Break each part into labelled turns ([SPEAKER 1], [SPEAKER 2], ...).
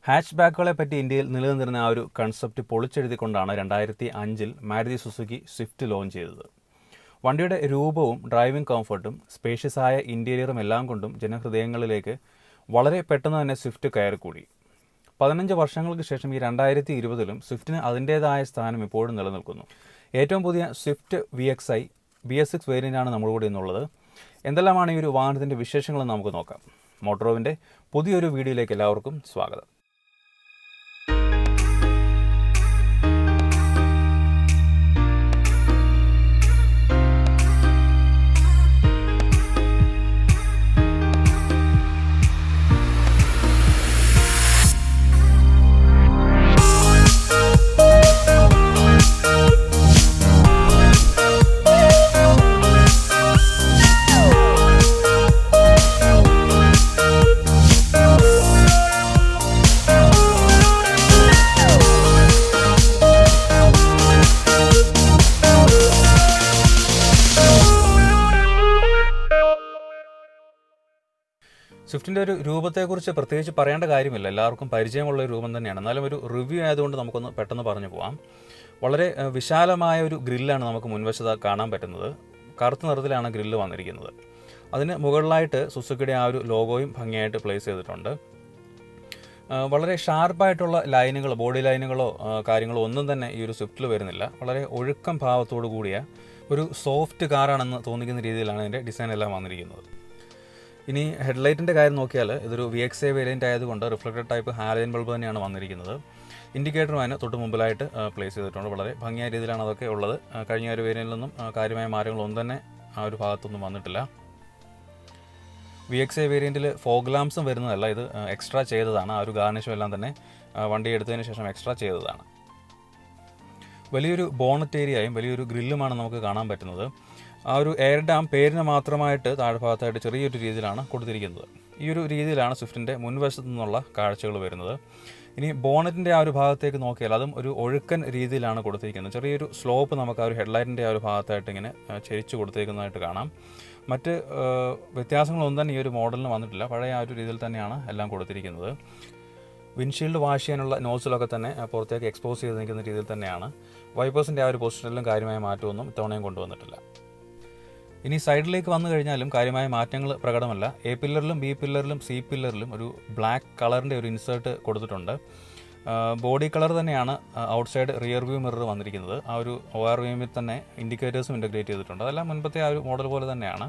[SPEAKER 1] Hatch ബാക്കുകളെ പറ്റി ഇന്ത്യയിൽ നിലനിന്നിരുന്ന ആ ഒരു കൺസെപ്റ്റ് പൊളിച്ചെഴുതിക്കൊണ്ടാണ് 2005 മാരുതി സുസുക്കി സ്വിഫ്റ്റ് ലോഞ്ച് ചെയ്തത്. വണ്ടിയുടെ രൂപവും ഡ്രൈവിംഗ് കംഫർട്ടും സ്പേഷ്യസായ ഇൻറ്റീരിയറും എല്ലാം കൊണ്ടും ജനഹൃദയങ്ങളിലേക്ക് വളരെ പെട്ടെന്ന് തന്നെ സ്വിഫ്റ്റ് കയറിക്കൂടി. 15 വർഷങ്ങൾക്ക് ശേഷം ഈ 2020-ലും സ്വിഫ്റ്റിന് അതിൻ്റേതായ സ്ഥാനം ഇപ്പോഴും നിലനിൽക്കുന്നു. ഏറ്റവും പുതിയ സ്വിഫ്റ്റ് VXI BS6 വേരിയൻ്റാണ് നമ്മുടെ കൂടെ ഇന്നുള്ളത്. എന്തെല്ലാമാണ് ഈ ഒരു വാഹനത്തിൻ്റെ വിശേഷങ്ങളെന്ന് നമുക്ക് നോക്കാം. മോട്ടോറോവിൻ്റെ പുതിയൊരു വീഡിയോയിലേക്ക് എല്ലാവർക്കും സ്വാഗതം. സ്വിഫ്റ്റിൻ്റെ ഒരു രൂപത്തെക്കുറിച്ച് പ്രത്യേകിച്ച് പറയേണ്ട കാര്യമില്ല, എല്ലാവർക്കും പരിചയമുള്ള ഒരു രൂപം തന്നെയാണ്. എന്നാലും ഒരു റിവ്യൂ ആയതുകൊണ്ട് നമുക്കൊന്ന് പെട്ടെന്ന് പറഞ്ഞു പോകാം. വളരെ വിശാലമായ ഒരു ഗ്രില്ലാണ് നമുക്ക് മുൻവശത്ത് കാണാൻ പറ്റുന്നത്. കറുത്ത നിറത്തിലാണ് ഗ്രില്ല് വന്നിരിക്കുന്നത്. അതിന് മുകളിലായിട്ട് സുസുക്കിയുടെ ആ ഒരു ലോഗോയും ഭംഗിയായിട്ട് പ്ലേസ് ചെയ്തിട്ടുണ്ട്. വളരെ ഷാർപ്പായിട്ടുള്ള ലൈനുകൾ, ബോഡി ലൈനുകളോ കാര്യങ്ങളോ ഒന്നും തന്നെ ഈ ഒരു സ്വിഫ്റ്റിൽ വരുന്നില്ല. വളരെ ഒഴുക്കം ഭാവത്തോടു കൂടിയ ഒരു സോഫ്റ്റ് കാറാണെന്ന് തോന്നിക്കുന്ന രീതിയിലാണ് ഇതിൻ്റെ ഡിസൈൻ എല്ലാം വന്നിരിക്കുന്നത്. ഇനി ഹെഡ്ലൈറ്റിൻ്റെ കാര്യം നോക്കിയാൽ ഇതൊരു VXI വേരിയൻ്റ് ആയതുകൊണ്ട് റിഫ്ലക്റ്റഡ് ടൈപ്പ് ഹാലജൻ ബൾബ് തന്നെയാണ് വന്നിരിക്കുന്നത്. ഇൻഡിക്കേറ്ററും അതിന് തൊട്ട് മുമ്പിലായിട്ട് പ്ലേസ് ചെയ്തിട്ടുണ്ട്. വളരെ ഭംഗിയായ രീതിയിലാണ് അതൊക്കെ ഉള്ളത്. കഴിഞ്ഞ ഒരു വേരിയൻറ്റിൽ നിന്നും കാര്യമായ മാറ്റങ്ങളൊന്നും തന്നെ ആ ഒരു ഭാഗത്തൊന്നും വന്നിട്ടില്ല. VXI വേരിയൻറ്റിൽ ഫോഗ് ലാംപ്സും വരുന്നതല്ല, ഇത് എക്സ്ട്രാ ചെയ്തതാണ്. ആ ഒരു ഗാർണിഷും എല്ലാം തന്നെ വണ്ടി എടുത്തതിന് ശേഷം എക്സ്ട്രാ ചെയ്തതാണ്. വലിയൊരു ബോണറ്റ് ഏരിയയും വലിയൊരു ഗ്രില്ലുമാണ് നമുക്ക് കാണാൻ പറ്റുന്നത്. ആ ഒരു എയർ ഡാം പേരിന് മാത്രമായിട്ട് താഴ്ഭാഗത്തായിട്ട് ചെറിയൊരു രീതിയിലാണ് കൊടുത്തിരിക്കുന്നത്. ഈ ഒരു രീതിയിലാണ് സ്വിഫ്റ്റിൻ്റെ മുൻവശത്തു നിന്നുള്ള കാഴ്ചകൾ വരുന്നത്. ഇനി ബോണറ്റിൻ്റെ ആ ഒരു ഭാഗത്തേക്ക് നോക്കിയാൽ അതും ഒരു ഒഴുക്കൻ രീതിയിലാണ് കൊടുത്തിരിക്കുന്നത്. ചെറിയൊരു സ്ലോപ്പ് നമുക്ക് ആ ഒരു ഹെഡ്ലൈറ്റിൻ്റെ ആ ഒരു ഭാഗത്തായിട്ട് ഇങ്ങനെ ചെരിച്ച് കൊടുത്തിരിക്കുന്നതായിട്ട് കാണാം. മറ്റ് വ്യത്യാസങ്ങളൊന്നും തന്നെ ഈ ഒരു മോഡലിന് വന്നിട്ടില്ല. പഴയ ആ ഒരു രീതിയിൽ തന്നെയാണ് എല്ലാം കൊടുത്തിരിക്കുന്നത്. വിൻഷീൽഡ് വാഷ് ചെയ്യാനുള്ള നോസിലൊക്കെ തന്നെ പുറത്തേക്ക് എക്സ്പോസ് ചെയ്ത് നിൽക്കുന്ന രീതിയിൽ തന്നെയാണ്. വൈപ്പേഴ്സിൻ്റെ ആ ഒരു പൊസിഷനിലും കാര്യമായ മാറ്റമൊന്നും ഇത്തവണയും കൊണ്ടുവന്നിട്ടില്ല. ഇനി സൈഡിലേക്ക് വന്നു കഴിഞ്ഞാലും കാര്യമായ മാറ്റങ്ങൾ പ്രകടമല്ല. A പില്ലറിലും B പില്ലറിലും C പില്ലറിലും ഒരു ബ്ലാക്ക് കളറിൻ്റെ ഒരു ഇൻസേർട്ട് കൊടുത്തിട്ടുണ്ട്. ബോഡി കളർ തന്നെയാണ് ഔട്ട്സൈഡ് റിയർ വ്യൂ മിറർ വന്നിരിക്കുന്നത്. ആ ഒരു ORVMൽ തന്നെ ഇൻഡിക്കേറ്റേഴ്സും ഇൻ്റഗ്രേറ്റ് ചെയ്തിട്ടുണ്ട്. അതെല്ലാം മുൻപത്തെ ആ ഒരു മോഡൽ പോലെ തന്നെയാണ്.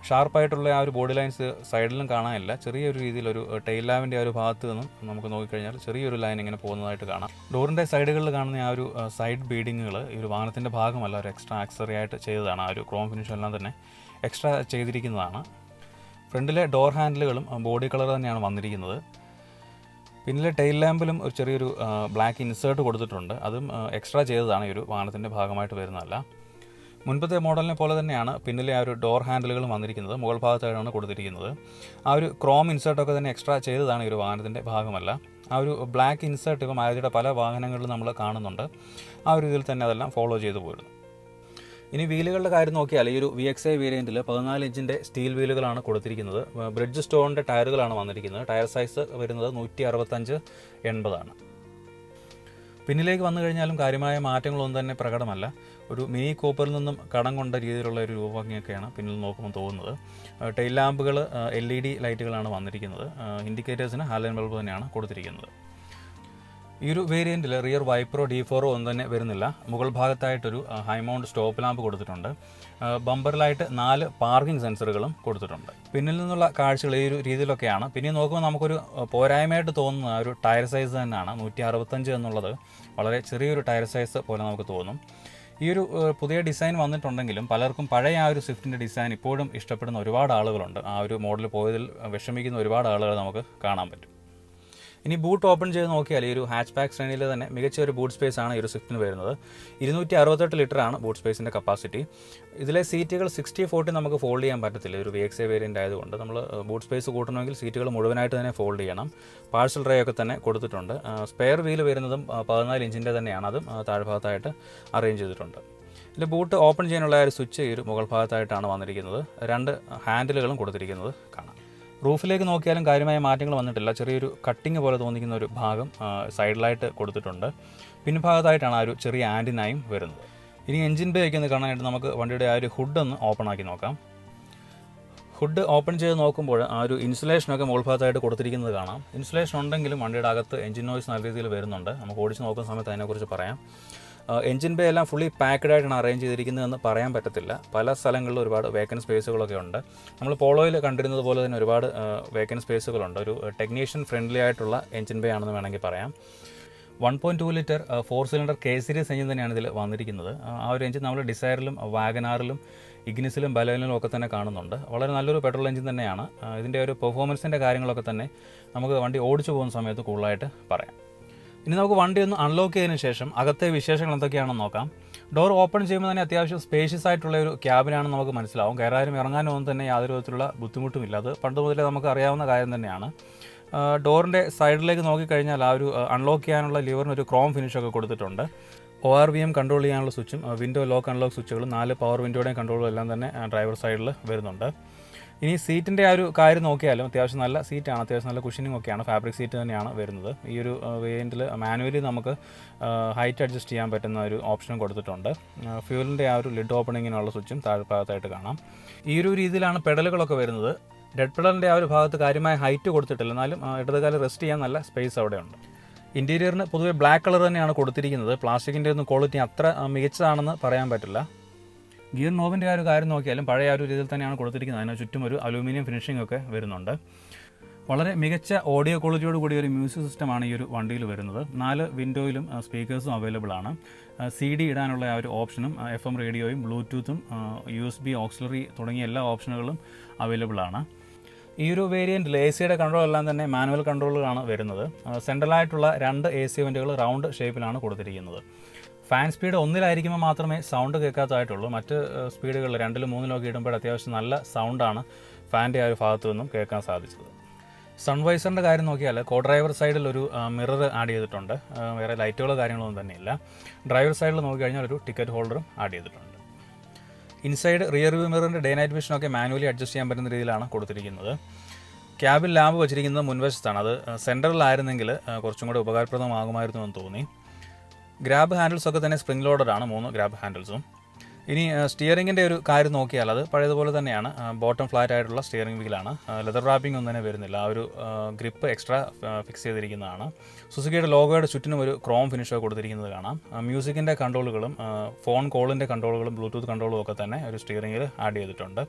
[SPEAKER 1] ഷാർപ്പായിട്ടുള്ള ആ ഒരു ബോഡി ലൈൻസ് സൈഡിലും കാണാനില്ല. ചെറിയൊരു രീതിയിലൊരു ടെയിൽ ലാമ്പിൻ്റെ ആ ഒരു ഭാഗത്ത് നിന്നും നമുക്ക് നോക്കിക്കഴിഞ്ഞാൽ ചെറിയൊരു ലൈൻ ഇങ്ങനെ പോകുന്നതായിട്ട് കാണാം. ഡോറിൻ്റെ സൈഡുകളിൽ കാണുന്ന ആ ഒരു സൈഡ് ബീഡിങ്ങുകൾ ഈ ഒരു വാഹനത്തിൻ്റെ ഭാഗമല്ല, ഒരു എക്സ്ട്രാ ആക്സറി ആയിട്ട് ചെയ്തതാണ്. ആ ഒരു ക്രോം ഫിനിഷ് എല്ലാം തന്നെ എക്സ്ട്രാ ചെയ്തിരിക്കുന്നതാണ്. ഫ്രണ്ടിലെ ഡോർ ഹാൻഡിലുകളും ബോഡി കളർ തന്നെയാണ് വന്നിരിക്കുന്നത്. പിന്നിലെ ടെയിൽ ലാമ്പിലും ഒരു ചെറിയൊരു ബ്ലാക്ക് ഇൻസേർട്ട് കൊടുത്തിട്ടുണ്ട്. അതും എക്സ്ട്രാ ചെയ്തതാണ്, ഈ ഒരു വാഹനത്തിൻ്റെ ഭാഗമായിട്ട് വരുന്നതല്ല. മുൻപത്തെ മോഡലിനെ പോലെ തന്നെയാണ് പിന്നിലെ ആ ഒരു ഡോർ ഹാൻഡിലുകളും വന്നിരിക്കുന്നത്. മുകൾ ഭാഗത്തായിട്ടാണ് കൊടുത്തിരിക്കുന്നത്. ആ ഒരു ക്രോം ഇൻസേർട്ടൊക്കെ തന്നെ എക്സ്ട്രാ ചെയ്തതാണ്, ഈ ഒരു വാഹനത്തിൻ്റെ ഭാഗമല്ല. ആ ഒരു ബ്ലാക്ക് ഇൻസേർട്ട് ഇപ്പോൾ മാരുതിയുടെ പല വാഹനങ്ങളിലും നമ്മൾ കാണുന്നുണ്ട്. ആ ഒരു രീതിയിൽ തന്നെ അതെല്ലാം ഫോളോ ചെയ്തു പോയിരുന്നു. ഇനി വീലുകളുടെ കാര്യം നോക്കിയാൽ ഈ ഒരു VXI വേരിയൻറ്റിൽ 14 ഇഞ്ചിൻ്റെ സ്റ്റീൽ വീലുകളാണ് കൊടുത്തിരിക്കുന്നത്. ബ്രിഡ്ജ് സ്റ്റോണിൻ്റെ ടയറുകളാണ് വന്നിരിക്കുന്നത്. ടയർ സൈസ് വരുന്നത് 165/80 ആണ്. പിന്നിലേക്ക് വന്നു കഴിഞ്ഞാലും കാര്യമായ മാറ്റങ്ങളൊന്നും തന്നെ പ്രകടമല്ല. ഒരു മിനി കൂപ്പറിൽ നിന്നും കടം കൊണ്ട രീതിയിലുള്ള ഒരു രൂപഭംഗിയൊക്കെയാണ് പിന്നിൽ നോക്കുമ്പോൾ തോന്നുന്നത്. ടെയിൽ ലാമ്പുകൾ LED ലൈറ്റുകളാണ് വന്നിരിക്കുന്നത്. ഇൻഡിക്കേറ്റേഴ്സിന് ഹാലജൻ ബൾബ് തന്നെയാണ് കൊടുത്തിരിക്കുന്നത്. ഈ ഒരു വേരിയൻറ്റിൽ റിയർ വൈപ്പറോ D4 ഒന്നും തന്നെ വരുന്നില്ല. മുകൾ ഭാഗത്തായിട്ടൊരു ഹൈ മൗണ്ട് സ്റ്റോപ്പ് ലാമ്പ് കൊടുത്തിട്ടുണ്ട്. ബമ്പറിലായിട്ട് 4 പാർക്കിംഗ് സെൻസറുകളും കൊടുത്തിട്ടുണ്ട്. പിന്നിൽ നിന്നുള്ള കാഴ്ചകൾ ഈ ഒരു രീതിയിലൊക്കെയാണ്. പിന്നെ നോക്കുമ്പോൾ നമുക്കൊരു പോരായ്മയായിട്ട് തോന്നുന്ന ഒരു ടയർ സൈസ് തന്നെയാണ്. 165 എന്നുള്ളത് വളരെ ചെറിയൊരു ടയർ സൈസ് പോലെ നമുക്ക് തോന്നും. ഈ ഒരു പുതിയ ഡിസൈൻ വന്നിട്ടുണ്ടെങ്കിലും പലർക്കും പഴയ ആ ഒരു സ്വിഫ്റ്റിൻ്റെ ഡിസൈൻ ഇപ്പോഴും ഇഷ്ടപ്പെടുന്ന ഒരുപാട് ആളുകളുണ്ട്. ആ ഒരു മോഡൽ പോയതിൽ വിഷമിക്കുന്ന ഒരുപാട് ആളുകൾ നമുക്ക് കാണാൻ പറ്റും. ഇനി ബൂട്ട് ഓപ്പൺ ചെയ്ത് നോക്കിയാൽ ഈ ഒരു ഹാച്ച് ബാക്ക് ശ്രേണിയിൽ തന്നെ മികച്ച ഒരു ബൂട്ട് സ്പേസ് ആണ് ഈ ഒരു സ്വിഫ്റ്റിന് വരുന്നത്. 268 ലിറ്ററാണ് ബൂട്ട് സ്പേസിൻ്റെ കപ്പാസിറ്റി. ഇതിലെ സീറ്റുകൾ 60/40 നമുക്ക് ഫോൾഡ് ചെയ്യാൻ പറ്റത്തില്ല. ഒരു VXI വേരിയൻ്റ് ആയതുകൊണ്ട് നമ്മൾ ബൂട്ട് സ്പേസ് കൂട്ടണമെങ്കിൽ സീറ്റുകൾ മുഴുവനായിട്ട് തന്നെ ഫോൾഡ് ചെയ്യണം. പാഴ്സൽ ട്രേ ഒക്കെ തന്നെ കൊടുത്തിട്ടുണ്ട്. സ്പെയർ വീൽ വരുന്നതും 14 ഇഞ്ചിൻ്റെ തന്നെയാണ്. അതും താഴ്ഭാഗത്തായിട്ട് അറേഞ്ച് ചെയ്തിട്ടുണ്ട്. ഇതിൽ ബൂട്ട് ഓപ്പൺ ചെയ്യാനുള്ള ഒരു സ്വിച്ച് ഈ ഒരു മുകൾ ഭാഗത്തായിട്ടാണ് വന്നിരിക്കുന്നത്. 2 ഹാൻഡിലുകളും കൊടുത്തിരിക്കുന്നത് കാണാം. റൂഫിലേക്ക് നോക്കിയാലും കാര്യമായ മാറ്റങ്ങൾ വന്നിട്ടില്ല. ചെറിയൊരു കട്ടിങ് പോലെ തോന്നിക്കുന്ന ഒരു ഭാഗം സൈഡിലായിട്ട് കൊടുത്തിട്ടുണ്ട്. പിൻഭാഗത്തായിട്ടാണ് ആ ഒരു ചെറിയ ആൻറ്റിനായും വരുന്നത്. ഇനി എഞ്ചിൻ ബേ ഒക്കെ ഒന്ന് കാണാനായിട്ട് നമുക്ക് വണ്ടിയുടെ ആ ഒരു ഹുഡ് ഒന്ന് ഓപ്പൺ ആക്കി നോക്കാം. ഹുഡ് ഓപ്പൺ ചെയ്ത് നോക്കുമ്പോൾ ആ ഒരു ഇൻസുലേഷനൊക്കെ മുകൾ ഭാഗത്തായിട്ട് കൊടുത്തിരിക്കുന്നത് കാണാം. ഇൻസുലേഷൻ ഉണ്ടെങ്കിലും വണ്ടിയുടെ അകത്ത് എഞ്ചിൻ നോയ്സ് നല്ല രീതിയിൽ വരുന്നുണ്ട്. നമുക്ക് ഓടിച്ച് നോക്കുന്ന സമയത്ത് അതിനെക്കുറിച്ച് പറയാം. എഞ്ചിൻ ബേ എല്ലാം ഫുള്ളി പാക്ക്ഡ് ആയിട്ടാണ് അറേഞ്ച് ചെയ്തിരിക്കുന്നതെന്ന് പറയാൻ പറ്റത്തില്ല. പല സ്ഥലങ്ങളിലും ഒരുപാട് വേക്കൻറ്റ് സ്പേസുകളൊക്കെ ഉണ്ട്. നമ്മൾ പോളോയിൽ കണ്ടിരുന്നത് പോലെ തന്നെ ഒരുപാട് വേക്കൻറ്റ് സ്പേസുകളുണ്ട്. ഒരു ടെക്നീഷ്യൻ ഫ്രണ്ട്ലി ആയിട്ടുള്ള എഞ്ചിൻ ബേ ആണെന്ന് വേണമെങ്കിൽ പറയാം. 1.2 litre 4 cylinder K series engine തന്നെയാണ് ഇതിൽ വന്നിരിക്കുന്നത്. ആ ഒരു എഞ്ചിൻ നമ്മൾ ഡിസയറിലും വാഗനാറിലും ഇഗ്നിസിലും ബലോയിലും ഒക്കെ തന്നെ കാണുന്നുണ്ട്. വളരെ നല്ലൊരു പെട്രോൾ എഞ്ചിൻ തന്നെയാണ്. ഇതിൻ്റെ ഒരു പെർഫോമൻസിൻ്റെ കാര്യങ്ങളൊക്കെ തന്നെ നമുക്ക് വണ്ടി ഓടിച്ചു പോകുന്ന സമയത്ത് കൂടുതലായിട്ട് പറയാം. ഇനി നമുക്ക് വണ്ടി ഒന്ന് അൺലോക്ക് ചെയ്തതിന് ശേഷം അകത്തെ വിശേഷങ്ങൾ എന്തൊക്കെയാണെന്ന് നോക്കാം. ഡോർ ഓപ്പൺ ചെയ്യുമ്പോൾ തന്നെ അത്യാവശ്യം സ്പേഷ്യസ് ആയിട്ടുള്ള ഒരു ക്യാബിനാണെന്ന് നമുക്ക് മനസ്സിലാവും. കയറാനും ഇറങ്ങാനും ഒന്നും തന്നെ യാതൊരു വിധത്തിലുള്ള ബുദ്ധിമുട്ടുമില്ല. അത് പണ്ട് മുതലേ നമുക്ക് അറിയാവുന്ന കാര്യം തന്നെയാണ്. ഡോറിൻ്റെ സൈഡിലേക്ക് നോക്കിക്കഴിഞ്ഞാൽ ആ ഒരു അൺലോക്ക് ചെയ്യാനുള്ള ലിവറിന് ഒരു ക്രോം ഫിനിഷൊക്കെ കൊടുത്തിട്ടുണ്ട്. ORVM കൺട്രോൾ ചെയ്യാനുള്ള സ്വിച്ചും വിൻഡോ ലോക്ക് അൺലോക്ക് സ്വിച്ചുകളും 4 പവർ വിൻഡോയുടെയും കൺട്രോളും എല്ലാം തന്നെ ഡ്രൈവർ സൈഡിൽ വരുന്നുണ്ട്. ഇനി സീറ്റിൻ്റെ ആ ഒരു കാര്യം നോക്കിയാലും അത്യാവശ്യം നല്ല സീറ്റാണ്. അത്യാവശ്യം നല്ല കുഷനിങ് ഒക്കെയാണ്. ഫാബ്രിക് സീറ്റ് തന്നെയാണ് വരുന്നത്. ഈ ഒരു വേരിയൻറ്റിൽ മാനുവലി നമുക്ക് ഹൈറ്റ് അഡ്ജസ്റ്റ് ചെയ്യാൻ പറ്റുന്ന ഒരു ഓപ്ഷനും കൊടുത്തിട്ടുണ്ട്. ഫ്യൂലിൻ്റെ ആ ഒരു ലിഡ് ഓപ്പണിങ്ങിനുള്ള സ്വിച്ചും താഴ്ഭാഗത്തായിട്ട് കാണാം. ഈ ഒരു രീതിയിലാണ് പെഡലുകളൊക്കെ വരുന്നത്. ഡെഡ് പെഡലിൻ്റെ ആ ഒരു ഭാഗത്ത് കാര്യമായ ഹൈറ്റ് കൊടുത്തിട്ടില്ല. എന്നാലും ഇടതുകാലം റെസ്റ്റ് ചെയ്യാൻ നല്ല സ്പേസ് അവിടെയുണ്ട്. ഇൻറ്റീരിയറിന് പൊതുവെ ബ്ലാക്ക് കളർ തന്നെയാണ് കൊടുത്തിരിക്കുന്നത്. പ്ലാസ്റ്റിക്കിൻ്റെ ഒന്നും ക്വാളിറ്റി അത്ര മികച്ചതാണെന്ന് പറയാൻ പറ്റില്ല. ഗിയർ നോബിൻ്റെ ആ ഒരു കാര്യം നോക്കിയാലും പഴയ ആ ഒരു രീതിയിൽ തന്നെയാണ് കൊടുത്തിരിക്കുന്നത്. അതിന് ചുറ്റും ഒരു അലൂമിനിയം ഫിനിഷിംഗ് ഒക്കെ വരുന്നുണ്ട്. വളരെ മികച്ച ഓഡിയോ ക്വാളിറ്റിയോട് കൂടിയ ഒരു മ്യൂസിക് സിസ്റ്റമാണ് ഈ ഒരു വണ്ടിയിൽ വരുന്നത്. 4 വിൻഡോയിലും സ്പീക്കേഴ്സും അവൈലബിൾ ആണ്. CD ഇടാനുള്ള ആ ഒരു ഓപ്ഷനും FM റേഡിയോയും ബ്ലൂടൂത്തും USB ഓക്സിലറി തുടങ്ങിയ എല്ലാ ഓപ്ഷനുകളും അവൈലബിൾ ആണ്. ഈ ഒരു വേരിയൻറ്റിൽ AC യുടെ കൺട്രോൾ എല്ലാം തന്നെ മാനുവൽ കൺട്രോളുകളാണ് വരുന്നത്. സെൻട്രലായിട്ടുള്ള 2 AC വെൻറ്റുകൾ റൗണ്ട് ഷേപ്പിലാണ് കൊടുത്തിരിക്കുന്നത്. ഫാൻ സ്പീഡ് 1-ലായിരിക്കുമ്പോൾ മാത്രമേ സൗണ്ട് കേൾക്കാത്തതായിട്ടുള്ളൂ. മറ്റ് സ്പീഡുകളിൽ 2-ലും 3-ലും ഒക്കെ ഇടുമ്പോൾ അത്യാവശ്യം നല്ല സൗണ്ടാണ് ഫാൻ്റെ ആ ഒരു ഭാഗത്തു നിന്നും കേൾക്കാൻ സാധിച്ചത്. സൺവൈസറിൻ്റെ കാര്യം നോക്കിയാൽ ഡ്രൈവർ സൈഡിൽ ഒരു മിറർ ആഡ് ചെയ്തിട്ടുണ്ട്. വേറെ ലൈറ്റുകളോ കാര്യങ്ങളൊന്നും തന്നെയില്ല. ഡ്രൈവർ സൈഡിൽ നോക്കിക്കഴിഞ്ഞാൽ ഒരു ടിക്കറ്റ് ഹോൾഡറും ആഡ് ചെയ്തിട്ടുണ്ട്. ഇൻസൈഡ് റിയർ വ്യൂ മിററിൻ്റെ ഡേ നൈറ്റ് വിഷനൊക്കെ മാനുവലി അഡ്ജസ്റ്റ് ചെയ്യാൻ പറ്റുന്ന രീതിയിലാണ് കൊടുത്തിരിക്കുന്നത്. ക്യാബിൽ ലാമ്പ് വെച്ചിരിക്കുന്നത് മുൻവശത്താണ്. അത് സെൻറ്ററിലായിരുന്നെങ്കിൽ കുറച്ചും കൂടെ ഉപകാരപ്രദമാകുമായിരുന്നു എന്ന് തോന്നി. ഗ്രാബ് ഹാൻഡിൽസൊക്കെ തന്നെ സ്പ്രിംഗ് ലോഡഡാണ്, 3 ഗ്രാബ് ഹാൻഡിൽസും. ഇനി സ്റ്റിയറിങ്ങിൻ്റെ ഒരു കാര്യം നോക്കിയാൽ അത് പഴയതുപോലെ തന്നെയാണ്. ബോട്ടം ഫ്ലാറ്റ് ആയിട്ടുള്ള സ്റ്റിയറിംഗ് വീലാണ്. ലെതർ റാപ്പിംഗ് ഒന്നും തന്നെ വരുന്നില്ല. ആ ഒരു ഗ്രിപ്പ് എക്സ്ട്രാ ഫിക്സ് ചെയ്തിരിക്കുന്നതാണ്. സുസുക്കിയുടെ ലോഗോയുടെ ചുറ്റിനും ഒരു ക്രോം ഫിനിഷൊക്കെ കൊടുത്തിരിക്കുന്നത് കാണാം. മ്യൂസിക്കിൻ്റെ കൺട്രോളുകളും ഫോൺ കോളിൻ്റെ കൺട്രോളുകളും ബ്ലൂടൂത്ത് കൺട്രോളും ഒക്കെ തന്നെ ഒരു സ്റ്റിയറിംഗിൽ ആഡ് ചെയ്തിട്ടുണ്ട്.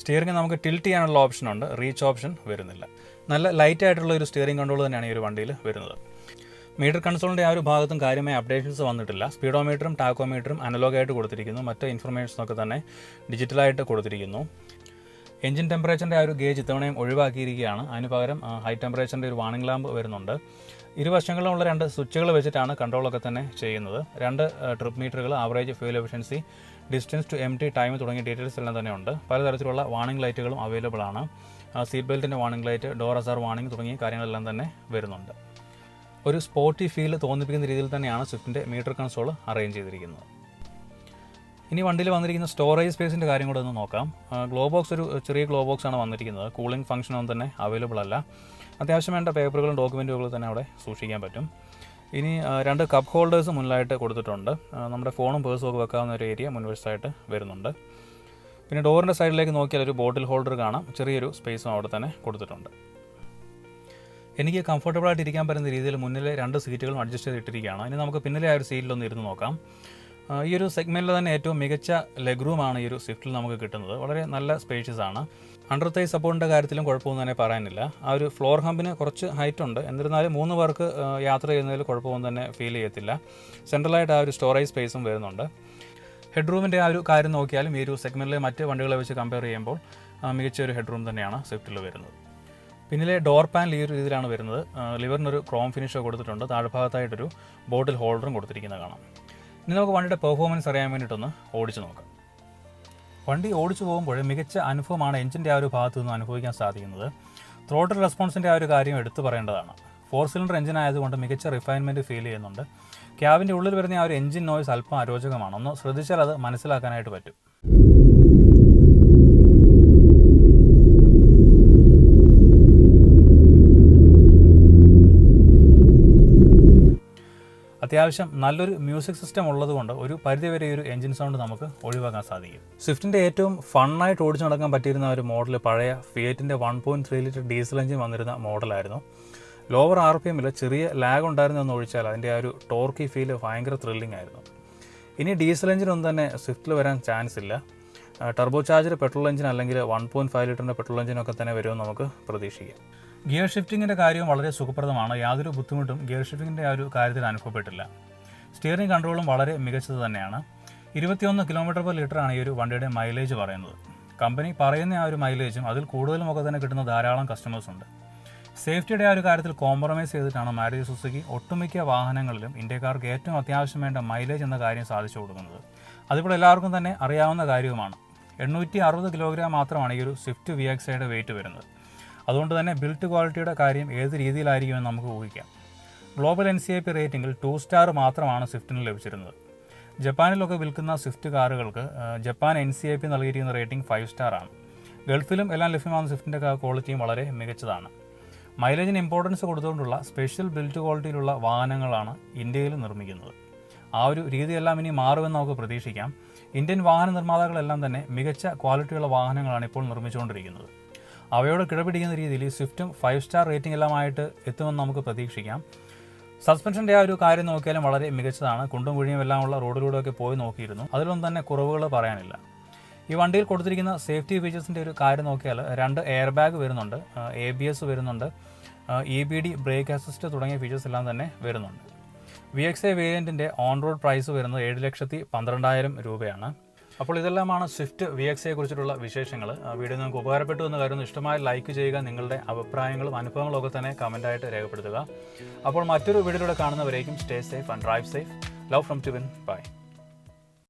[SPEAKER 1] സ്റ്റിയറിംഗ് നമുക്ക് ടിൽറ്റ് ചെയ്യാനുള്ള ഓപ്ഷനുണ്ട്. റീച്ച് ഓപ്ഷൻ വരുന്നില്ല. നല്ല ലൈറ്റ് ആയിട്ടുള്ള ഒരു സ്റ്റിയറിംഗ് കൺട്രോൾ തന്നെയാണ് ഈ ഒരു വണ്ടിയിൽ വരുന്നത്. മീറ്റർ കൺസോളിൻ്റെ ആ ഒരു ഭാഗത്തും കാര്യമായ അപ്ഡേഷൻസ് വന്നിട്ടില്ല. സ്പീഡോമീറ്ററും ടാക്കോമീറ്ററും അനലോഗായിട്ട് കൊടുത്തിരിക്കുന്നു. മറ്റ് ഇൻഫർമേഷൻസൊക്കെ തന്നെ ഡിജിറ്റലായിട്ട് കൊടുത്തിരിക്കുന്നു. എഞ്ചിൻ ടെമ്പറേച്ചറിൻ്റെ ആ ഒരു ഗേജ് ഇത്തവണയും ഒഴിവാക്കിയിരിക്കുകയാണ്. അതിന് പകരം ഹൈ ടെമ്പറേച്ചറിൻ്റെ ഒരു വാർണിംഗ് ലാമ്പ് വരുന്നുണ്ട്. ഇരുവശങ്ങളിലുമുള്ള 2 സ്വിച്ചുകൾ വെച്ചിട്ടാണ് കൺട്രോളൊക്കെ തന്നെ ചെയ്യുന്നത്. 2 ട്രിപ്പ് മീറ്ററുകൾ, average fuel efficiency, distance to empty time തുടങ്ങിയ ഡീറ്റെയിൽസ് എല്ലാം തന്നെ ഉണ്ട്. പലതരത്തിലുള്ള വാർണിംഗ് ലൈറ്റുകളും അവൈലബിൾ ആണ്. സീറ്റ് ബെൽറ്റിൻ്റെ warning light, door ajar warning തുടങ്ങിയ കാര്യങ്ങളെല്ലാം തന്നെ വരുന്നുണ്ട്. ഒരു സ്പോർട്ടി ഫീൽ തോന്നിപ്പിക്കുന്ന രീതിയിൽ തന്നെയാണ് സ്വിഫ്റ്റിൻ്റെ മീറ്റർ കൺസോൾ അറേഞ്ച് ചെയ്തിരിക്കുന്നത്. ഇനി വണ്ടിയിൽ വന്നിരിക്കുന്ന സ്റ്റോറേജ് സ്പേസിൻ്റെ കാര്യം കൂടെ ഒന്ന് നോക്കാം. ഗ്ലോ ബോക്സ് ഒരു ചെറിയ ഗ്ലോ ബോക്സ് ആണ് വന്നിരിക്കുന്നത്. കൂളിംഗ് ഫംഗ്ഷനൊന്നും തന്നെ അവൈലബിൾ അല്ല. അത്യാവശ്യം വേണ്ട പേപ്പറുകളും ഡോക്യുമെൻറ്റുകളും തന്നെ അവിടെ സൂക്ഷിക്കാൻ പറ്റും. ഇനി 2 കപ്പ് ഹോൾഡേഴ്സ് മുന്നിലായിട്ട് കൊടുത്തിട്ടുണ്ട്. നമ്മുടെ ഫോണും പേഴ്സും ഒക്കെ വെക്കാവുന്ന ഒരു ഏരിയ മുൻവശത്തായിട്ട് വരുന്നുണ്ട്. പിന്നെ ഡോറിൻ്റെ സൈഡിലേക്ക് നോക്കിയാൽ ഒരു ബോട്ടിൽ ഹോൾഡർ കാണാം. ചെറിയൊരു സ്പേസും അവിടെ തന്നെ കൊടുത്തിട്ടുണ്ട്. എനിക്ക് കംഫർട്ടബിളായിട്ട് ഇരിക്കാൻ പറ്റുന്ന രീതിയിൽ മുന്നിലെ 2 സീറ്റുകളും അഡ്ജസ്റ്റ് ചെയ്തിട്ടിരിക്കുകയാണ്. ഇനി നമുക്ക് പിന്നിലെ ആ ഒരു സീറ്റിലൊന്ന് ഇരുന്ന് നോക്കാം. ഈ ഒരു സെഗ്മെൻറ്റിൽ തന്നെ ഏറ്റവും മികച്ച ലെഗ് റൂമാണ് ഈ ഒരു സ്വിഫ്റ്റിൽ നമുക്ക് കിട്ടുന്നത്. വളരെ നല്ല സ്പേഷ്യസ് ആണ്. അണ്ടർ തൈ സപ്പോർട്ടിൻ്റെ കാര്യത്തിലും കുഴപ്പമൊന്നും തന്നെ പറയാനില്ല. ആ ഒരു ഫ്ലോർ ഹമ്പിന് കുറച്ച് ഹൈറ്റ് ഉണ്ട്. എന്നിരുന്നാലും 3 പേർക്ക് യാത്ര ചെയ്യുന്നതിൽ കുഴപ്പമൊന്നും തന്നെ ഫീൽ ചെയ്യത്തില്ല. സെൻട്രലായിട്ട് ആ ഒരു സ്റ്റോറേജ് സ്പേസും വരുന്നുണ്ട്. ഹെഡ് റൂമിൻ്റെ ആ ഒരു കാര്യം നോക്കിയാലും ഈ ഒരു സെഗ്മെൻറ്റിലെ മറ്റ് വണ്ടികളെ വെച്ച് കമ്പയർ ചെയ്യുമ്പോൾ മികച്ച ഒരു ഹെഡ് റൂം തന്നെയാണ് സ്വിഫ്റ്റിൽ വരുന്നത്. പിന്നിലെ ഡോർ പാനൽ ഈ ഒരു രീതിയിലാണ് വരുന്നത്. ലിവറിനൊരു ക്രോം ഫിനിഷ് കൊടുത്തിട്ടുണ്ട്. താഴ്ഭാഗത്തായിട്ടൊരു ബോട്ടിൽ ഹോൾഡറും കൊടുത്തിരിക്കുന്നത് കാണാം. ഇനി നമുക്ക് വണ്ടിയുടെ പെർഫോമൻസ് അറിയാൻ വേണ്ടിയിട്ടൊന്ന് ഓടിച്ച് നോക്കാം. വണ്ടി ഓടിച്ചു പോകുമ്പോൾ മികച്ച അനുഭവമാണ് എഞ്ചിൻ്റെ ആ ഒരു ഭാഗത്തു നിന്ന് അനുഭവിക്കാൻ സാധിക്കുന്നത്. ത്രോട്ടിൽ റെസ്പോൺസിൻ്റെ ആ ഒരു കാര്യം എടുത്തു പറയേണ്ടതാണ്. 4 സിലിണ്ടർ എഞ്ചിൻ ആയതുകൊണ്ട് മികച്ച റിഫൈൻമെൻറ്റ് ഫീൽ ചെയ്യുന്നുണ്ട്. ക്യാബിൻ്റെ ഉള്ളിൽ വരുന്ന ആ ഒരു എഞ്ചിൻ നോയ്സ് അല്പം അരോചകമാണ്. ഒന്ന് ശ്രദ്ധിച്ചാൽ അത് മനസ്സിലാക്കാനായിട്ട് പറ്റും. അത്യാവശ്യം നല്ലൊരു മ്യൂസിക് സിസ്റ്റം ഉള്ളതുകൊണ്ട് ഒരു പരിധിവരെ ഒരു എഞ്ചിൻ സൗണ്ട് നമുക്ക് ഒഴിവാക്കാൻ സാധിക്കും. സ്വിഫ്റ്റിൻ്റെ ഏറ്റവും ഫണ്ണായിട്ട് ഓടിച്ചു നടക്കാൻ പറ്റിയിരുന്ന ഒരു മോഡൽ പഴയ ഫിയറ്റിൻ്റെ 1.3 ലിറ്റർ ഡീസൽ എഞ്ചിൻ വന്നിരുന്ന മോഡലായിരുന്നു. ലോവർ RPM ചെറിയ ലാഗ് ഉണ്ടായിരുന്നെന്ന് ഒഴിച്ചാൽ അതിൻ്റെ ആ ഒരു ടോർക്കി ഫീൽ ഭയങ്കര ത്രില്ലിംഗ് ആയിരുന്നു. ഇനി ഡീസൽ എഞ്ചിനൊന്നും തന്നെ സ്വിഫ്റ്റിൽ വരാൻ ചാൻസ് ഇല്ല. ടർബോ ചാർജർ പെട്രോൾ എഞ്ചിൻ അല്ലെങ്കിൽ 1.5 ലിറ്ററിൻ്റെ പെട്രോൾ എഞ്ചിനൊക്കെ തന്നെ വരുമെന്ന് നമുക്ക് പ്രതീക്ഷിക്കാം. ഗിയർ ഷിഫ്റ്റിങ്ങിൻ്റെ കാര്യവും വളരെ സുഖപ്രദമാണ്. യാതൊരു ബുദ്ധിമുട്ടും ഗിയർ ഷിഫ്റ്റിങ്ങിൻ്റെ ആ ഒരു കാര്യത്തിൽ അനുഭവപ്പെട്ടില്ല. സ്റ്റിയറിംഗ് കൺട്രോളും വളരെ മികച്ചത് തന്നെയാണ്. 21 km/ലിറ്റർ ആണ് ഈ ഒരു വണ്ടിയുടെ മൈലേജ് പറയുന്നത്. കമ്പനി പറയുന്ന ആ ഒരു മൈലേജും അതിൽ കൂടുതലുമൊക്കെ തന്നെ കിട്ടുന്ന ധാരാളം കസ്റ്റമേഴ്സ് ഉണ്ട്. സേഫ്റ്റിയുടെ ആ ഒരു കാര്യത്തിൽ കോംപ്രമൈസ് ചെയ്തിട്ടാണ് മാരുതി സുസുക്കി ഒട്ടുമിക്ക വാഹനങ്ങളിലും ഇന്ത്യക്കാർക്ക് ഏറ്റവും അത്യാവശ്യം വേണ്ട മൈലേജ് എന്ന കാര്യം സാധിച്ചു കൊടുക്കുന്നത്. അതിപ്പോൾ എല്ലാവർക്കും തന്നെ അറിയാവുന്ന കാര്യവുമാണ്. 860 കിലോഗ്രാം മാത്രമാണ് ഈ ഒരു സ്വിഫ്റ്റ് VXIയുടെ വെയിറ്റ് വരുന്നത്. അതുകൊണ്ട് തന്നെ ബിൽറ്റ് ക്വാളിറ്റിയുടെ കാര്യം ഏത് രീതിയിലായിരിക്കുമെന്ന് നമുക്ക് ഊഹിക്കാം. ഗ്ലോബൽ NCAP റേറ്റിംഗിൽ 2 സ്റ്റാർ മാത്രമാണ് സ്വിഫ്റ്റിന് ലഭിച്ചിരുന്നത്. ജപ്പാനിലൊക്കെ വിൽക്കുന്ന സ്വിഫ്റ്റ് കാറുകൾക്ക് ജപ്പാൻ NCAP നൽകിയിരിക്കുന്ന റേറ്റിംഗ് 5 സ്റ്റാർ ആണ്. ഗൾഫിലും എല്ലാം ലഭ്യമാകുന്ന സ്വിഫ്റ്റിൻ്റെ ക്വാളിറ്റിയും വളരെ മികച്ചതാണ്. മൈലേജിന് ഇമ്പോർട്ടൻസ് കൊടുത്തുകൊണ്ടുള്ള സ്പെഷ്യൽ ബിൽറ്റ് ക്വാളിറ്റിയിലുള്ള വാഹനങ്ങളാണ് ഇന്ത്യയിൽ നിർമ്മിക്കുന്നത്. ആ ഒരു രീതിയെല്ലാം ഇനി മാറുമെന്ന് നമുക്ക് പ്രതീക്ഷിക്കാം. ഇന്ത്യൻ വാഹന നിർമ്മാതാക്കളെല്ലാം തന്നെ മികച്ച ക്വാളിറ്റിയുള്ള വാഹനങ്ങളാണ് ഇപ്പോൾ നിർമ്മിച്ചുകൊണ്ടിരിക്കുന്നത്. അവയോട് കിടപിടിക്കുന്ന രീതിയിൽ സ്വിഫ്റ്റും 5 സ്റ്റാർ റേറ്റിംഗ് എല്ലാമായിട്ട് എത്തുമെന്ന് നമുക്ക് പ്രതീക്ഷിക്കാം. സസ്പെൻഷൻ്റെ ആ ഒരു കാര്യം നോക്കിയാലും വളരെ മികച്ചതാണ്. കുണ്ടും കുഴിയും എല്ലാം ഉള്ള റോഡിലൂടെയൊക്കെ പോയി നോക്കിയിരുന്നു. അതിലൊന്നും തന്നെ കുറവുകൾ പറയാനില്ല. ഈ വണ്ടിയിൽ കൊടുത്തിരിക്കുന്ന സേഫ്റ്റി ഫീച്ചേഴ്സിൻ്റെ ഒരു കാര്യം നോക്കിയാൽ 2 എയർ ബാഗ് വരുന്നുണ്ട്, ABS വരുന്നുണ്ട്, EBD ബ്രേക്ക് അസിസ്റ്റ് തുടങ്ങിയ ഫീച്ചേഴ്സ് എല്ലാം തന്നെ വരുന്നുണ്ട്. VXI വേരിയൻറ്റിൻ്റെ ഓൺ റോഡ് പ്രൈസ് വരുന്നത് 7,12,000 രൂപയാണ്. അപ്പോൾ ഇതെല്ലാമാണ് സ്വിഫ്റ്റ് VXIയെ കുറിച്ചിട്ടുള്ള വിശേഷങ്ങൾ. വീഡിയോ നിങ്ങൾക്ക് ഉപകാരപ്പെട്ടു എന്ന് കരുതുന്നു. ഇഷ്ടമായി ലൈക്ക് ചെയ്യുക. നിങ്ങളുടെ അഭിപ്രായങ്ങളും അനുഭവങ്ങളും ഒക്കെ തന്നെ കമൻറ്റായിട്ട് രേഖപ്പെടുത്തുക. അപ്പോൾ മറ്റൊരു വീഡിയോയിലൂടെ കാണുന്നവരേക്കും stay safe and drive safe. Love from Tibin. By.